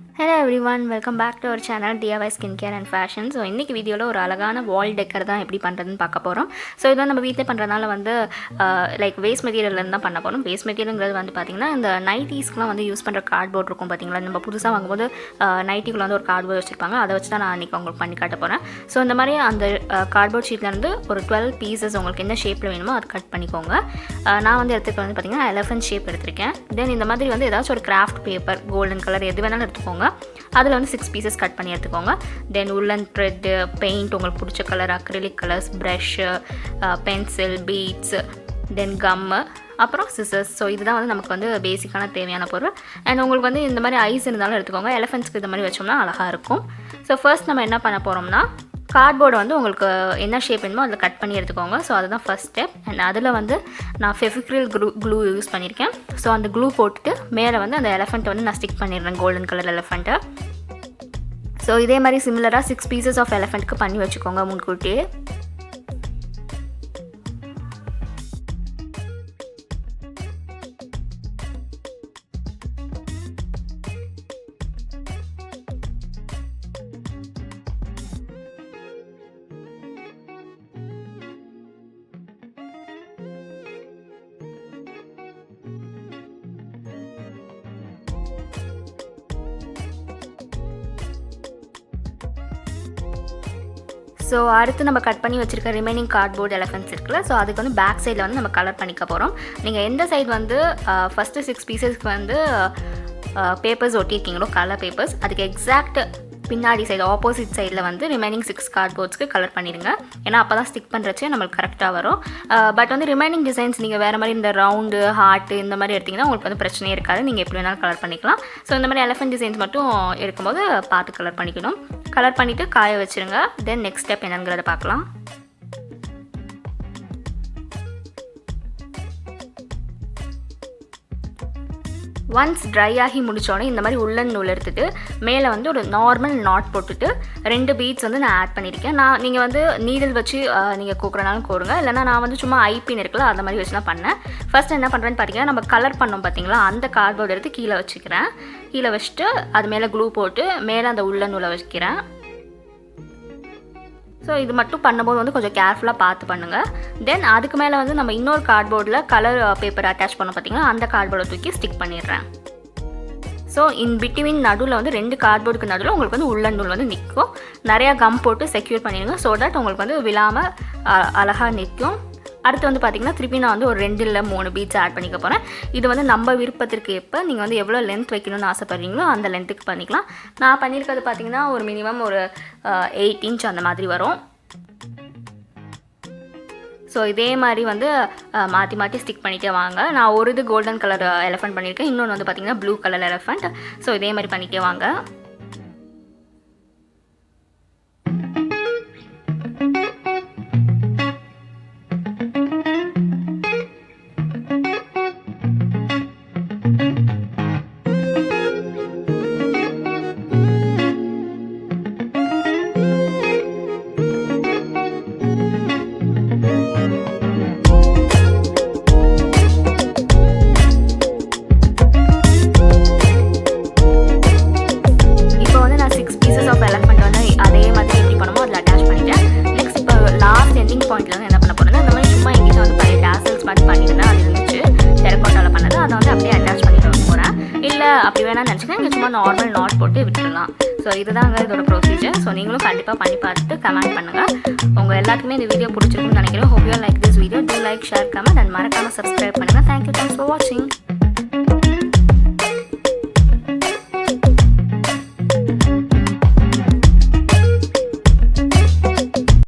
Hello everyone, welcome back to our channel DIY Skincare and Fashion. So இன்றைக்கி வீடியோவில் ஒரு அழகான வால் டெக்கர் தான் எப்படி பண்ணுறதுன்னு பார்க்க போகிறோம். ஸோ இது வந்து நம்ம வீட்டில் பண்ணுறதுனால வந்து லைக் வேஸ்ட் மெட்டீரியல்லேருந்து தான் பண்ண போகிறோம். வேஸ்ட் மெட்டீரியல்ங்கிறது வந்து பார்த்திங்கன்னா இந்த நைட்டிஸ்க்குலாம் வந்து யூஸ் பண்ணுற கார்ட்போர்ட் இருக்கும் பார்த்திங்களா. நம்ம புதுசாக வாங்கும்போது நைட்டிக்குள்ள வந்து ஒரு கார்ட்போர்ட் வச்சுருப்பாங்க, அதை வச்சு தான் நான் அன்றைக்கி உங்களுக்கு பண்ணி காட்ட போகிறேன். ஸோ இந்த மாதிரி அந்த கார்ட்போர்ட் ஷீட்லேருந்து ஒரு 12 பீசஸ் உங்களுக்கு என்ன ஷேப்பில் வேணுமோ அது கட் பண்ணிக்கோங்க. நான் வந்து எடுத்துக்க வந்து பார்த்திங்கன்னா எலஃபன்ட் ஷேப் எடுத்திருக்கேன். தென் இந்த மாதிரி வந்து ஏதாச்சும் ஒரு கிராஃப்ட் பேப்பர், கோல்டன் கலர் எது வேணாலும் எடுத்துக்கோங்க. அதில் வந்து 6 பீசஸ் கட் பண்ணி எடுத்துக்கோங்க. தென் உள்ளன் த்ரெட்டு, பெயிண்ட், உங்களுக்கு பிடிச்ச colour, acrylic colours, brush, pencil, beads, then gum, அப்புறம் சிசர்ஸ். ஸோ இதுதான் வந்து நமக்கு வந்து பேசிக்கான தேவையான பொருள். அண்ட் உங்களுக்கு வந்து இந்த மாதிரி ஐஸ் இருந்தாலும் எடுத்துக்கோங்க. எலஃபென்ட்ஸ்க்கு இந்த மாதிரி வச்சோம்னா அழகாக இருக்கும். ஸோ ஃபர்ஸ்ட் நம்ம என்ன பண்ண போகிறோம்னா, கார்ட்போர்டை வந்து உங்களுக்கு என்ன ஷேப் வேணுமோ அதில் கட் பண்ணி எடுத்துக்கோங்க. ஸோ அதுதான் ஃபஸ்ட் ஸ்டெப். அண்ட் அதில் வந்து நான் ஃபெவிக்ரில் க்ளூ யூஸ் பண்ணியிருக்கேன். ஸோ அந்த க்ளூ போட்டுட்டு மேலே வந்து அந்த எலஃபெண்ட்டை வந்து நான் ஸ்டிக் பண்ணிடுறேன், கோல்டன் கலர் எலஃபெண்ட்டை. ஸோ இதே மாதிரி சிமிலராக 6 பீசஸ் ஆஃப் எலஃபெண்ட்டுக்கு பண்ணி வச்சுக்கோங்க முன்கூட்டியே. ஸோ அடுத்து நம்ம கட் பண்ணி வச்சுருக்க ரிமைனிங் கார்ட்போர்ட் எலஃபென்ட்ஸ் இருக்குல்ல, ஸோ அதுக்கு வந்து பேக் சைடில் வந்து நம்ம கலர் பண்ணிக்க போகிறோம். நீங்கள் எந்த சைடு வந்து ஃபஸ்ட்டு 6 பீசஸ்க்கு வந்து பேப்பர்ஸ் ஒட்டியிருக்கீங்களோ, கலர் பேப்பர்ஸ், அதுக்கு எக்ஸாக்ட் பின்னாடி சைடு ஆப்போசிட் சைடில் வந்து ரிமைனிங் 6 கார்ட்போர்ட்ஸ்க்கு கலர் பண்ணிடுங்க. ஏன்னா அப்போ தான் ஸ்டிக் பண்ணுறச்சே நம்மளுக்கு கரெக்டாக வரும். பட் வந்து ரிமைனிங் டிசைன்ஸ் நீங்கள் வேறு மாதிரி இந்த ரவுண்டு, ஹார்ட்டு இந்த மாதிரி எடுத்திங்கன்னா உங்களுக்கு வந்து பிரச்சனையே இருக்காது. நீங்கள் எப்படி வேணாலும் கலர் பண்ணிக்கலாம். ஸோ இந்த மாதிரி எலஃபென்ட் டிசைன்ஸ் மட்டும் எடுக்கும்போது பார்த்து கலர் பண்ணிக்கணும். கலர் பண்ணிவிட்டு காய வச்சுருங்க. தென் நெக்ஸ்ட் ஸ்டெப் என்னங்கிறத பார்க்கலாம். ஒன்ஸ் ட்ரை ஆகி முடித்தோடனே இந்த மாதிரி உள்ளன் நூல் எடுத்துகிட்டு மேலே வந்து ஒரு நார்மல் நாட் போட்டுட்டு 2 பீட்ஸ் வந்து நான் ஆட் பண்ணியிருக்கேன். நீங்கள் வந்து நீடில் வச்சு நீங்கள் கோக்குறனாலும் கோருங்க, இல்லைனா நான் வந்து சும்மா ஐபின் இருக்குல்ல அந்த மாதிரி வச்சு தான் பண்ணேன். ஃபஸ்ட் என்ன பண்ணுறேன்னு பார்த்தீங்கன்னா, நம்ம கலர் பண்ணோம் பார்த்தீங்களா, அந்த கார்ட்போர்டு எடுத்து கீழே வச்சுக்கிறேன். கீழே வச்சுட்டு அது மேலே க்ளூ போட்டு மேலே அந்த உள்ளன் நூலை வைக்கிறேன். ஸோ இது மட்டும் பண்ணும்போது வந்து கொஞ்சம் கேர்ஃபுல்லாக பார்த்து பண்ணுங்கள். தென் அதுக்கு மேலே வந்து நம்ம இன்னொரு கார்ட்போர்டில் கலர் பேப்பர் அட்டாச் பண்ணோம் பார்த்தீங்கன்னா, அந்த கார்ட்போர்டை தூக்கி ஸ்டிக் பண்ணிடுறேன். ஸோ இன் பிட்வீன் நடுவில் வந்து 2 கார்ட்போர்டுக்கு நடுவில் உங்களுக்கு வந்து உள்ளன் நூல் வந்து நிற்கும். நிறையா கம் போட்டு செக்யூர் பண்ணிடுங்க. ஸோ தட் உங்களுக்கு வந்து விழாமல் அழகாக நிற்கும். அடுத்து வந்து பார்த்திங்கன்னா திருப்பி நான் வந்து ஒரு 2 இல்லை 3 பீட்ஸ் ஆட் பண்ணிக்க போகிறேன். இது வந்து நம்ம விருப்பத்திற்கு எப்போ நீங்கள் வந்து எவ்வளோ லென்த் வைக்கணும்னு ஆசைப்படுறீங்களோ அந்த லென்த்துக்கு பண்ணிக்கலாம். நான் பண்ணியிருக்கிறது பார்த்திங்கன்னா ஒரு மினிமம் ஒரு 8 இன்ச் அந்த மாதிரி வரும். ஸோ இதே மாதிரி வந்து மாற்றி மாற்றி ஸ்டிக் பண்ணிகிட்டே வாங்க. நான் ஒரு இது கோல்டன் கலர் எலஃபெண்ட் பண்ணியிருக்கேன், இன்னொன்று வந்து பார்த்திங்கன்னா ப்ளூ கலர் எலஃபெண்ட். ஸோ இதே மாதிரி பண்ணிகிட்டே வாங்க. பாயிண்ட்ல வந்து என்ன பண்ண போறேன்னா, இந்த மாதிரி சும்மா எங்கிட்ட வந்து பழைய டாசல்ஸ் மாதிரி பண்ணிருந்தேன், அது இருந்துச்சு டெரகோட்டால பண்ணது, அதை வந்து அப்படியே அட்டாச் பண்ணிட்டு வந்து போகிறேன். இல்லை அப்படி வேணாம்னு நினச்சிங்கன்னா இங்கே சும்மா நார்மல் நாட் போட்டு விட்டுடலாம். ஸோ இதுதாங்க இதோட ப்ரொசீஜர். ஸோ நீங்களும் கண்டிப்பாக பண்ணி பார்த்துட்டு கமெண்ட் பண்ணுங்கள். உங்கள் எல்லாத்துக்குமே இந்த வீடியோ பிடிச்சிருக்குன்னு நினைக்கிறேன். Hope you like this video. Do like, share, comment and மறக்காமல் சப்ஸ்கிரைப் பண்ணுங்கள். தேங்க்யூ, தேங்க்ஸ் ஃபார் வாட்சிங்.